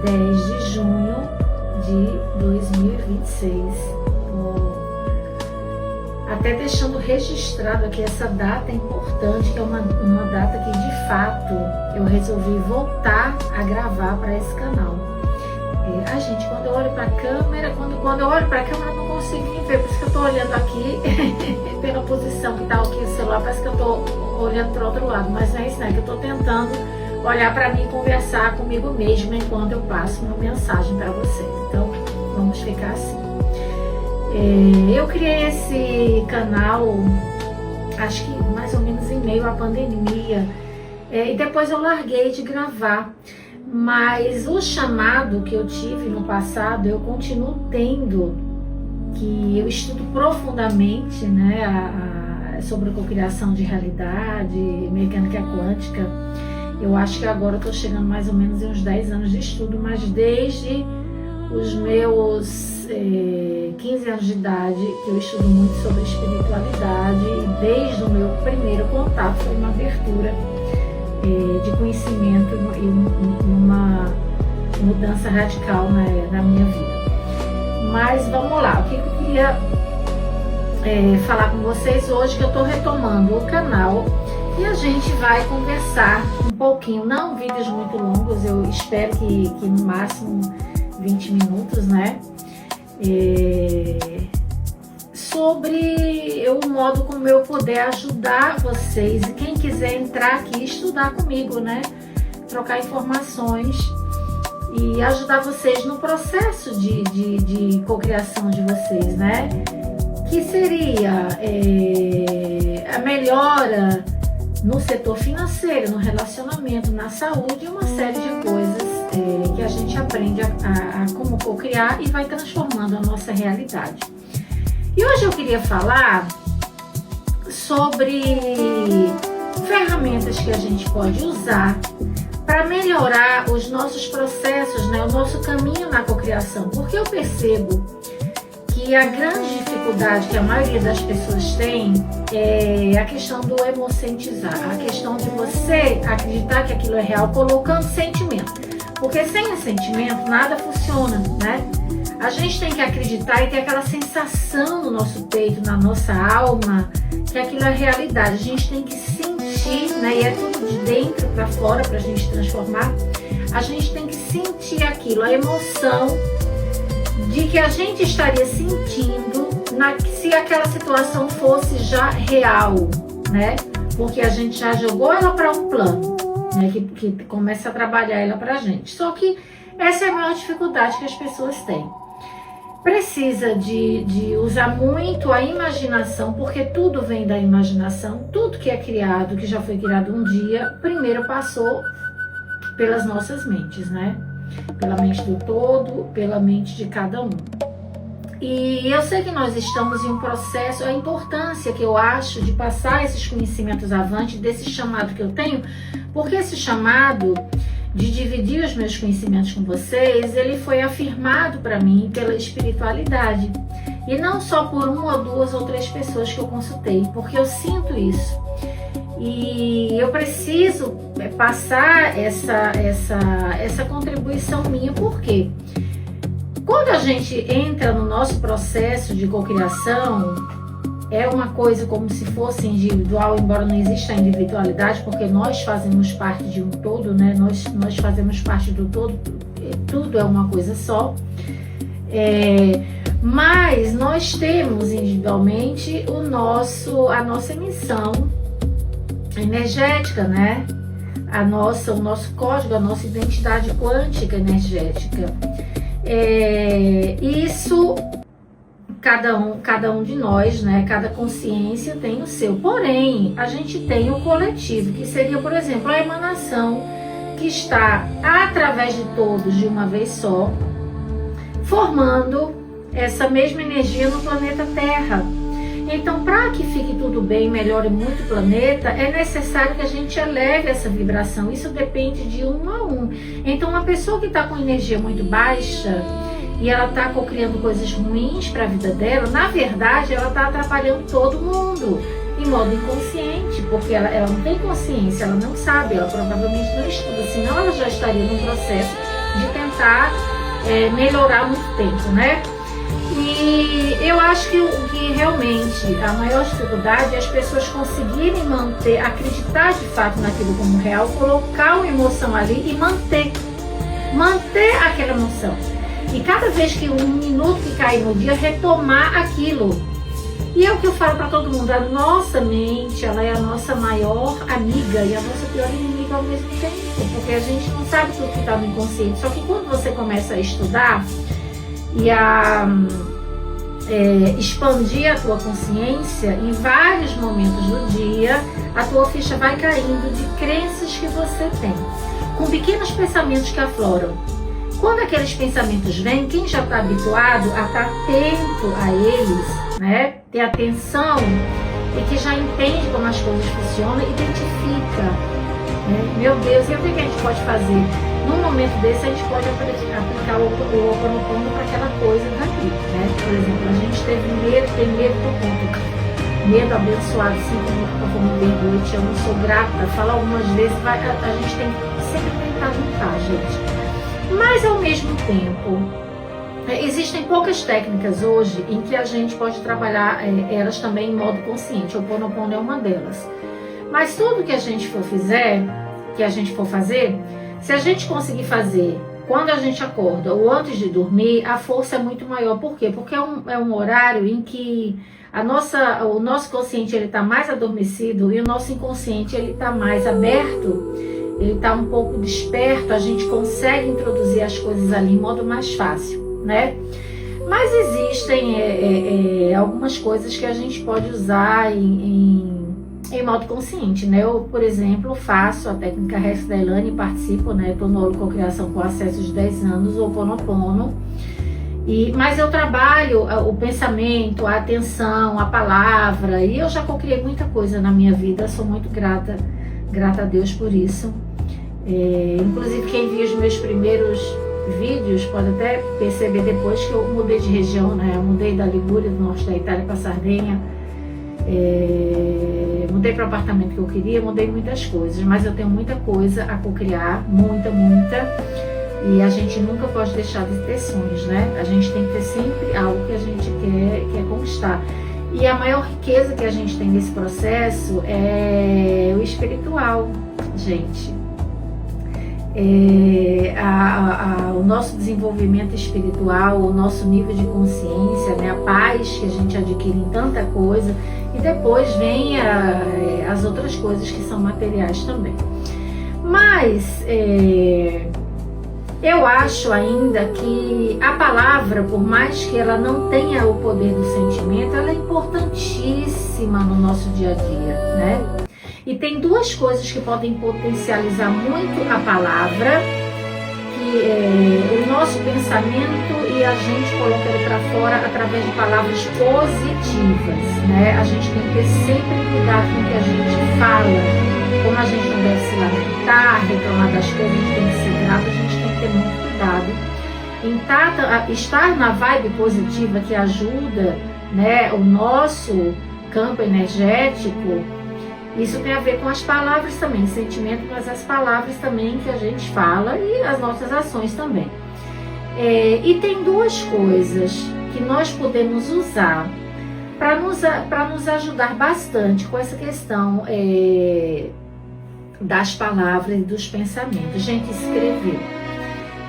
10 de junho de 2026. Até deixando registrado aqui essa data importante, que é uma data que de fato eu resolvi voltar a gravar para esse canal. Gente, quando eu olho para a câmera, quando eu olho para a câmera eu não consigo nem ver, por isso que eu estou olhando aqui pela posição que está aqui o celular, parece que eu estou olhando para o outro lado, mas não é isso, né? Que eu estou tentando olhar para mim e conversar comigo mesma enquanto eu passo uma mensagem para vocês. Então, vamos ficar assim. Eu criei esse canal, acho que mais ou menos em meio à pandemia, e depois eu larguei de gravar. Mas o chamado que eu tive no passado, eu continuo tendo, que eu estudo profundamente, né, sobre a cocriação de realidade, mecânica quântica. Eu acho que agora eu estou chegando mais ou menos em uns 10 anos de estudo, mas desde os meus 15 anos de idade, que eu estudo muito sobre espiritualidade, e desde o meu primeiro contato foi uma abertura de conhecimento e uma mudança radical na minha vida. Mas vamos lá, o que eu queria falar com vocês hoje, que eu estou retomando o canal e a gente vai conversar um pouquinho, não vídeos muito longos, eu espero que no máximo 20 minutos, né? Sobre o modo como eu poder ajudar vocês e quem quiser entrar aqui e estudar comigo, né? Trocar informações e ajudar vocês no processo de cocriação de vocês, né? Que seria a melhora no setor financeiro, no relacionamento, na saúde e uma série de coisas que a gente aprende a como cocriar e vai transformando a nossa realidade. E hoje eu queria falar sobre ferramentas que a gente pode usar para melhorar os nossos processos, né, o nosso caminho na cocriação, porque eu percebo que a grande dificuldade que a maioria das pessoas tem é a questão do emocentizar, a questão de você acreditar que aquilo é real colocando sentimento, porque sem o sentimento nada funciona, né? A gente tem que acreditar e ter aquela sensação no nosso peito, na nossa alma, que aquilo é realidade. A gente tem que sentir, né? E é tudo de dentro para fora para a gente transformar. A gente tem que sentir aquilo, a emoção de que a gente estaria sentindo se aquela situação fosse já real, né? Porque a gente já jogou ela para um plano, né? Que começa a trabalhar ela para a gente. Só que essa é a maior dificuldade que as pessoas têm. Precisa de usar muito a imaginação, porque tudo vem da imaginação. Tudo que é criado, que já foi criado um dia, primeiro passou pelas nossas mentes, né? Pela mente do todo, pela mente de cada um. E eu sei que nós estamos em um processo, a importância que eu acho de passar esses conhecimentos avante, desse chamado que eu tenho, porque esse chamado de dividir os meus conhecimentos com vocês, ele foi afirmado para mim pela espiritualidade. E não só por uma ou duas ou três pessoas que eu consultei, porque eu sinto isso. E eu preciso passar essa contribuição minha, porque quando a gente entra no nosso processo de cocriação, é uma coisa como se fosse individual, embora não exista a individualidade, porque nós fazemos parte de um todo, né? Nós fazemos parte do todo, tudo é uma coisa só. Mas nós temos individualmente a nossa emissão energética, né? O nosso código, a nossa identidade quântica energética. Isso, cada um de nós, né? Cada consciência tem o seu. Porém, a gente tem o coletivo, que seria, por exemplo, a emanação que está através de todos de uma vez só, formando essa mesma energia no planeta Terra. Então, para que fique tudo bem, melhore muito o planeta, é necessário que a gente eleve essa vibração. Isso depende de um a um. Então, uma pessoa que está com energia muito baixa e ela está cocriando coisas ruins para a vida dela, na verdade, ela está atrapalhando todo mundo em modo inconsciente, porque ela não tem consciência, ela não sabe, ela provavelmente não estuda, senão ela já estaria num processo de tentar tentar melhorar muito tempo, né? E eu acho que realmente a maior dificuldade é as pessoas conseguirem manter, acreditar de fato naquilo como real, colocar uma emoção ali e manter aquela emoção. E cada vez que um minuto que cai no dia, retomar aquilo. E é o que eu falo para todo mundo, a nossa mente, ela é a nossa maior amiga e a nossa pior inimiga ao mesmo tempo, porque a gente não sabe tudo que está no inconsciente. Só que quando você começa a estudar e a expandir a tua consciência, em vários momentos do dia, a tua ficha vai caindo de crenças que você tem, com pequenos pensamentos que afloram. Quando aqueles pensamentos vêm, quem já está habituado a estar atento a eles, né, ter atenção e que já entende como as coisas funcionam, identifica, né? Meu Deus, e o que a gente pode fazer? Num momento desse, a gente pode aplicar o Ho'oponopono para aquela coisa daqui, né? Por exemplo, a gente tem medo por conta. Medo abençoado, assim como vergonha, eu não sou grata. Fala algumas vezes, a gente tem que sempre tentar juntar, gente. Mas, ao mesmo tempo, existem poucas técnicas hoje em que a gente pode trabalhar elas também em modo consciente. O Ho'oponopono é uma delas. Mas tudo que a gente for fazer, se a gente conseguir fazer quando a gente acorda ou antes de dormir, a força é muito maior. Por quê? Porque é um horário em que o nosso consciente está mais adormecido e o nosso inconsciente está mais aberto, ele está um pouco desperto, a gente consegue introduzir as coisas ali em modo mais fácil, né? Mas existem algumas coisas que a gente pode usar em modo consciente, né? Eu, por exemplo, faço a técnica Rex da Elaine, participo, né? Estou no Cocriação com acesso de 10 anos, o Ho'oponopono. Mas eu trabalho o pensamento, a atenção, a palavra, e eu já cocriei muita coisa na minha vida, sou muito grata a Deus por isso. Inclusive, quem viu os meus primeiros vídeos pode até perceber depois que eu mudei de região, né? Eu mudei da Ligúria, do norte da Itália, para Sardenha. Mudei para o apartamento que eu queria, mudei muitas coisas, mas eu tenho muita coisa a cocriar, muita, e a gente nunca pode deixar de ter sonhos, né? A gente tem que ter sempre algo que a gente quer conquistar. E a maior riqueza que a gente tem nesse processo é o espiritual, gente. O nosso desenvolvimento espiritual, o nosso nível de consciência, né? A paz que a gente adquire em tanta coisa, e depois vem as outras coisas que são materiais também. Mas eu acho ainda que a palavra, por mais que ela não tenha o poder do sentimento, ela é importantíssima no nosso dia a dia, né? E tem duas coisas que podem potencializar muito a palavra, que é o nosso pensamento e a gente coloca ele para fora através de palavras positivas, né? A gente tem que ter sempre cuidado com o que a gente fala. Como a gente não deve se lamentar, reclamar das coisas, a gente tem que ser grato, a gente tem que ter muito cuidado em estar na vibe positiva que ajuda, né, o nosso campo energético. Isso tem a ver com as palavras também, sentimento, mas as palavras também que a gente fala e as nossas ações também. E tem duas coisas que nós podemos usar para nos ajudar bastante com essa questão das palavras e dos pensamentos. Gente, escrever.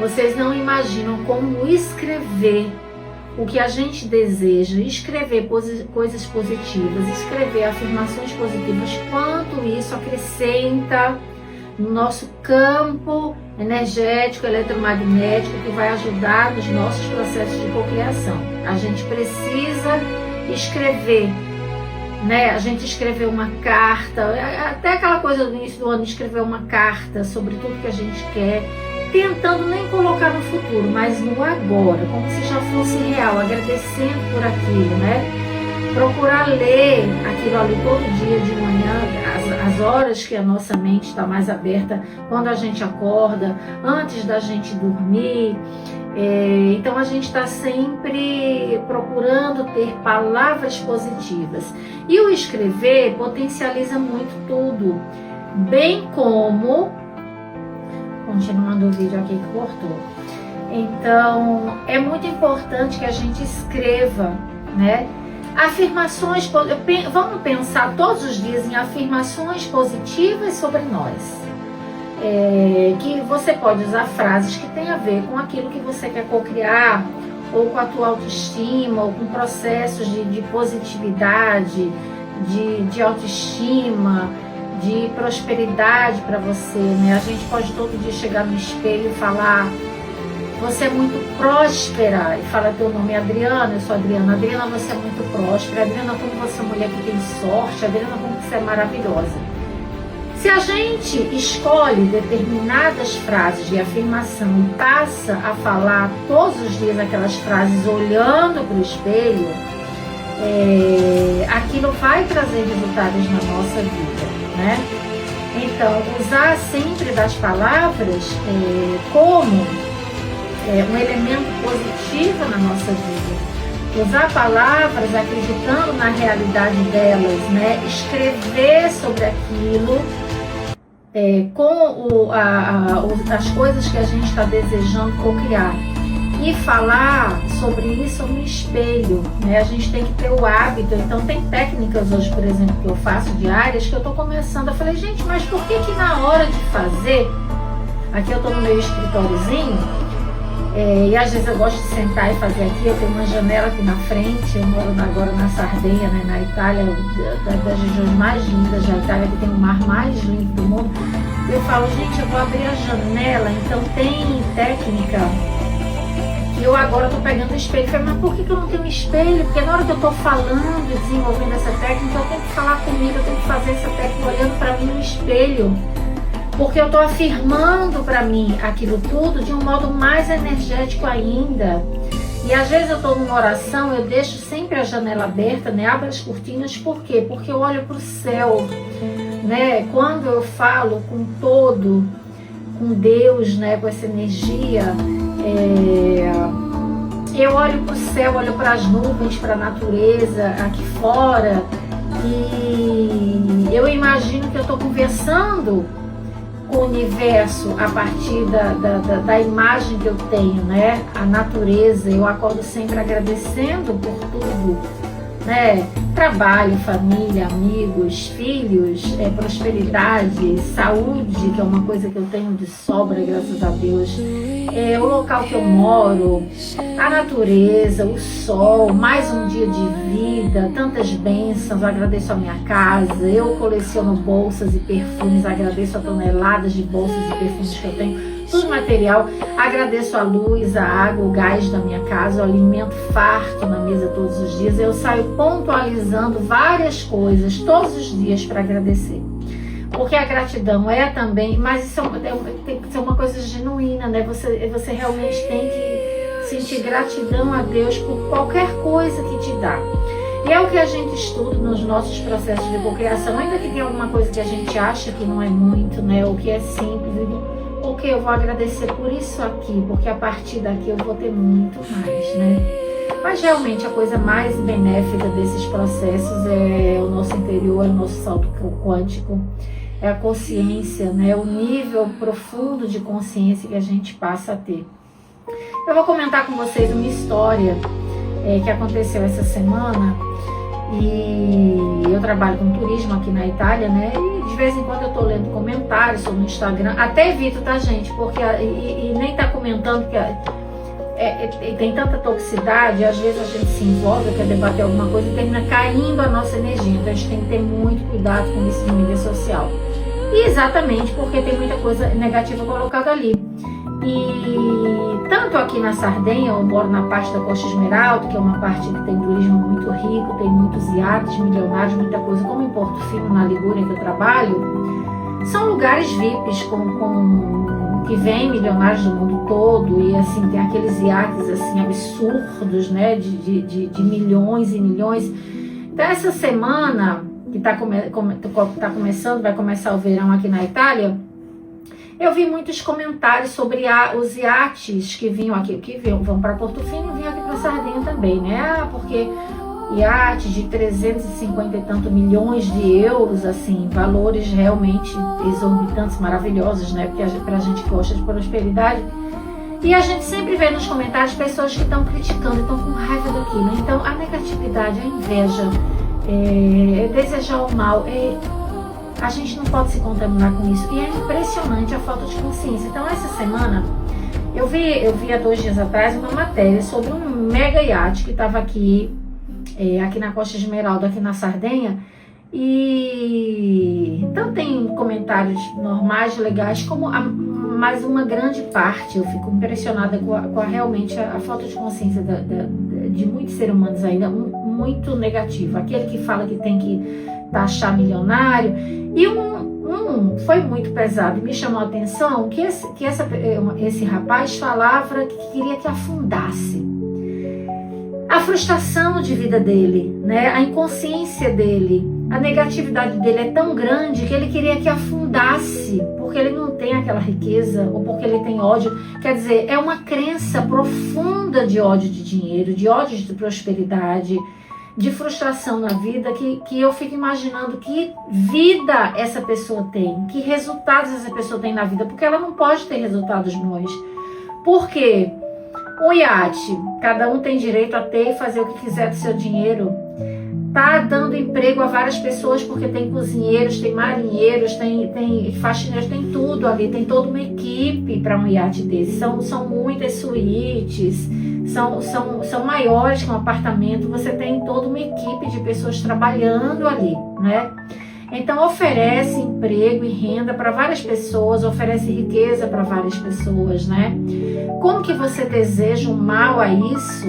Vocês não imaginam como escrever o que a gente deseja, escrever coisas positivas, escrever afirmações positivas, quanto isso acrescenta no nosso campo energético, eletromagnético, que vai ajudar nos nossos processos de cocriação. A gente precisa escrever, né? A gente escrever uma carta, até aquela coisa do início do ano, escrever uma carta sobre tudo que a gente quer, tentando nem colocar no futuro, mas no agora, como se já fosse real, agradecendo por aquilo, né? Procurar ler aquilo ali todo dia de manhã, as horas que a nossa mente está mais aberta, quando a gente acorda, antes da gente dormir. Então a gente está sempre procurando ter palavras positivas. E o escrever potencializa muito tudo, bem como... Continuando o vídeo aqui que cortou. Então, é muito importante que a gente escreva, né? Afirmações, vamos pensar todos os dias em afirmações positivas sobre nós. Que você pode usar frases que têm a ver com aquilo que você quer cocriar, ou com a tua autoestima, ou com processos de positividade, de autoestima, de prosperidade para você, né? A gente pode todo dia chegar no espelho e falar: você é muito próspera, e fala teu nome é Adriana, eu sou Adriana. Adriana, você é muito próspera. Adriana, como você é mulher que tem sorte. Adriana, como você é maravilhosa. Se a gente escolhe determinadas frases de afirmação e passa a falar todos os dias aquelas frases olhando para o espelho, aquilo vai trazer resultados na nossa vida, né? Então, usar sempre das palavras como um elemento positivo na nossa vida. Usar palavras acreditando na realidade delas, né? Escrever sobre aquilo com as coisas que a gente está desejando cocriar. E falar sobre isso no espelho, né? A gente tem que ter o hábito. Então tem técnicas hoje, por exemplo, que eu faço diárias, que eu estou começando. Eu falei, gente, mas por que na hora de fazer, aqui eu estou no meu escritóriozinho, e às vezes eu gosto de sentar e fazer aqui, eu tenho uma janela aqui na frente, eu moro agora na Sardenha, né, na Itália, das regiões mais lindas da Itália, que tem o mar mais limpo do mundo. Eu falo, gente, eu vou abrir a janela. Então tem técnica que eu agora estou pegando o espelho. Eu falei, mas por que eu não tenho espelho? Porque na hora que eu estou falando, desenvolvendo essa técnica, eu tenho que falar comigo, eu tenho que fazer essa técnica olhando para mim no espelho. Porque eu estou afirmando para mim aquilo tudo de um modo mais energético ainda. E às vezes eu estou numa oração, eu deixo sempre a janela aberta, né? Abro as cortinas, por quê? Porque eu olho para o céu, né? Quando eu falo com todo, com Deus, né? Com essa energia, eu olho para o céu, olho para as nuvens, para a natureza aqui fora, e eu imagino que eu estou conversando com o universo a partir da imagem que eu tenho, né? A natureza. Eu acordo sempre agradecendo por tudo, né? Trabalho, família, amigos, filhos, prosperidade, saúde, que é uma coisa que eu tenho de sobra, graças a Deus. O local que eu moro, a natureza, o sol, mais um dia de vida, tantas bênçãos. Agradeço a minha casa, eu coleciono bolsas e perfumes, agradeço a toneladas de bolsas e perfumes que eu tenho, tudo material. Agradeço a luz, a água, o gás da minha casa, o alimento farto na mesa todos os dias. Eu saio pontualizando várias coisas todos os dias para agradecer. Porque a gratidão também, mas isso tem que ser uma coisa genuína, né? Você realmente tem que sentir gratidão a Deus por qualquer coisa que te dá. E é o que a gente estuda nos nossos processos de cocriação, ainda que tenha alguma coisa que a gente acha que não é muito, né? Ou que é simples. Ok, eu vou agradecer por isso aqui, porque a partir daqui eu vou ter muito mais, né? Mas realmente a coisa mais benéfica desses processos é o nosso interior, é o nosso salto quântico, é a consciência, né? O nível profundo de consciência que a gente passa a ter. Eu vou comentar com vocês uma história que aconteceu essa semana. E eu trabalho com turismo aqui na Itália, né? E de vez em quando eu tô lendo comentários no Instagram, até evito, tá, gente? Porque e nem tá comentando, porque tem tanta toxicidade, às vezes a gente se envolve, quer debater alguma coisa e termina caindo a nossa energia. Então a gente tem que ter muito cuidado com isso de mídia social. E exatamente porque tem muita coisa negativa colocada ali. E tanto aqui na Sardenha, eu moro na parte da Costa Esmeralda, que é uma parte que tem turismo muito rico, tem muitos iates milionários, muita coisa, como em Porto Fino, na Ligúria, que eu trabalho, são lugares VIPs que vêm milionários do mundo todo, e assim, tem aqueles iates assim, absurdos, né, de milhões e milhões. Então essa semana, que tá começando, vai começar o verão aqui na Itália, eu vi muitos comentários sobre os iates que vinham aqui, vão para Porto Fino, vinham aqui para Sardenha também, né? Porque iate de 350 e tanto milhões de euros, assim, valores realmente exorbitantes, maravilhosos, né? Porque pra gente que gosta de prosperidade. E a gente sempre vê nos comentários pessoas que estão criticando, estão com raiva daquilo. Então a negatividade, a inveja, desejar o mal, a gente não pode se contaminar com isso. E é impressionante a falta de consciência. Então essa semana eu vi há 2 dias atrás uma matéria sobre um mega iate que estava aqui na Costa de Esmeralda, aqui na Sardenha. E então tem comentários normais, legais, mas uma grande parte eu fico impressionada com realmente a falta de consciência de muitos seres humanos ainda, muito negativa. Aquele que fala que tem que taxar milionário. E foi muito pesado e me chamou a atenção que esse rapaz falava que queria que afundasse a frustração de vida dele, né? A inconsciência dele, a negatividade dele é tão grande que ele queria que afundasse, porque ele não tem aquela riqueza ou porque ele tem ódio. Quer dizer, é uma crença profunda de ódio de dinheiro, de ódio de prosperidade, de frustração na vida, que eu fico imaginando que vida essa pessoa tem, que resultados essa pessoa tem na vida, porque ela não pode ter resultados bons. Por quê? Um iate, cada um tem direito a ter e fazer o que quiser do seu dinheiro. Tá dando emprego a várias pessoas, porque tem cozinheiros, tem marinheiros, tem faxineiros, tem tudo ali, tem toda uma equipe para um iate desse. São muitas suítes, são maiores que um apartamento, você tem toda uma equipe de pessoas trabalhando ali, né? Então oferece emprego e renda para várias pessoas, oferece riqueza para várias pessoas, né? Como que você deseja um mal a isso?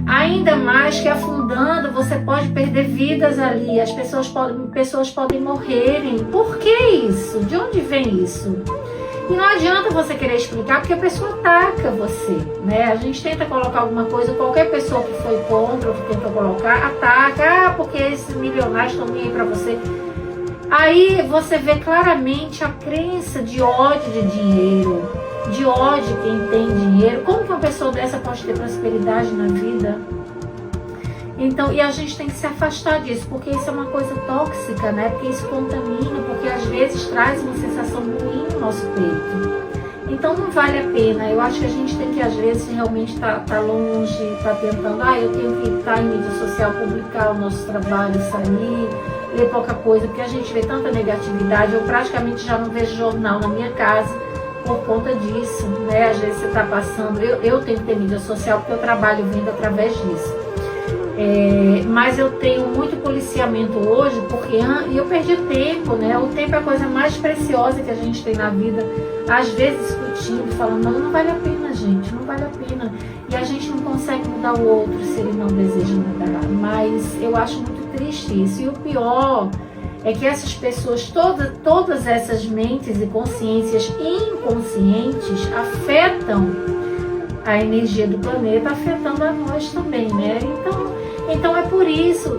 Ainda mais que afundando, você pode perder vidas ali, as pessoas podem morrerem. Por que isso? De onde vem isso? E não adianta você querer explicar, porque a pessoa ataca você, né? A gente tenta colocar alguma coisa, qualquer pessoa que foi contra ou que tenta colocar, ataca, porque esses milionários estão nem aí pra você. Aí você vê claramente a crença de ódio de dinheiro, de ódio quem tem dinheiro. Como que uma pessoa dessa pode ter prosperidade na vida? Então, e a gente tem que se afastar disso, porque isso é uma coisa tóxica, né? Porque isso contamina, porque às vezes traz uma sensação ruim no nosso peito. Então não vale a pena. Eu acho que a gente tem que, às vezes, realmente tá longe, tá tentando, eu tenho que estar em mídia social, publicar o nosso trabalho, sair, ler pouca coisa, porque a gente vê tanta negatividade. Eu praticamente já não vejo jornal na minha casa por conta disso, né? Às vezes você tá passando, eu tenho que ter mídia social porque eu trabalho vendo através disso. Mas eu tenho muito policiamento hoje, porque eu perdi tempo, né? O tempo é a coisa mais preciosa que a gente tem na vida. Às vezes discutindo, falando, não vale a pena, gente, não vale a pena. E a gente não consegue mudar o outro se ele não deseja mudar. Mas eu acho muito triste isso. E o pior é que essas pessoas, todas essas mentes e consciências inconscientes afetam a energia do planeta, afetando a nós também, né? Então é por isso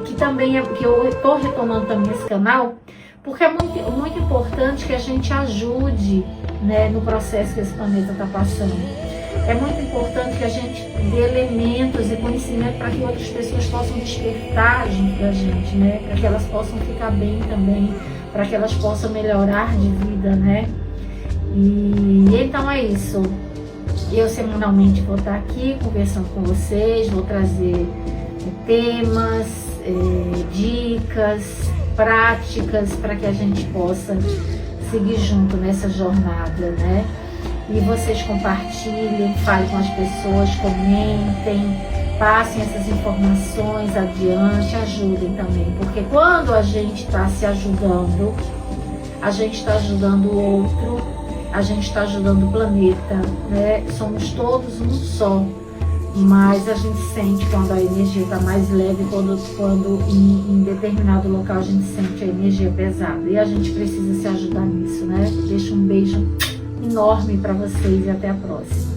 que também que eu estou retomando também esse canal, porque é muito importante que a gente ajude, né, no processo que esse planeta está passando. É muito importante que a gente dê elementos e conhecimento para que outras pessoas possam despertar junto da gente, né? Para que elas possam ficar bem também, para que elas possam melhorar de vida, né? E então é isso. Eu semanalmente vou estar aqui conversando com vocês, vou trazer temas, dicas, práticas para que a gente possa seguir junto nessa jornada, né? E vocês compartilhem, falem com as pessoas, comentem, passem essas informações adiante, ajudem também, porque quando a gente está se ajudando, a gente está ajudando o outro, a gente está ajudando o planeta, né? Somos todos um só, mas a gente sente quando a energia está mais leve, quando em determinado local a gente sente a energia pesada, e a gente precisa se ajudar nisso, né? Deixo um beijo enorme para vocês e até a próxima.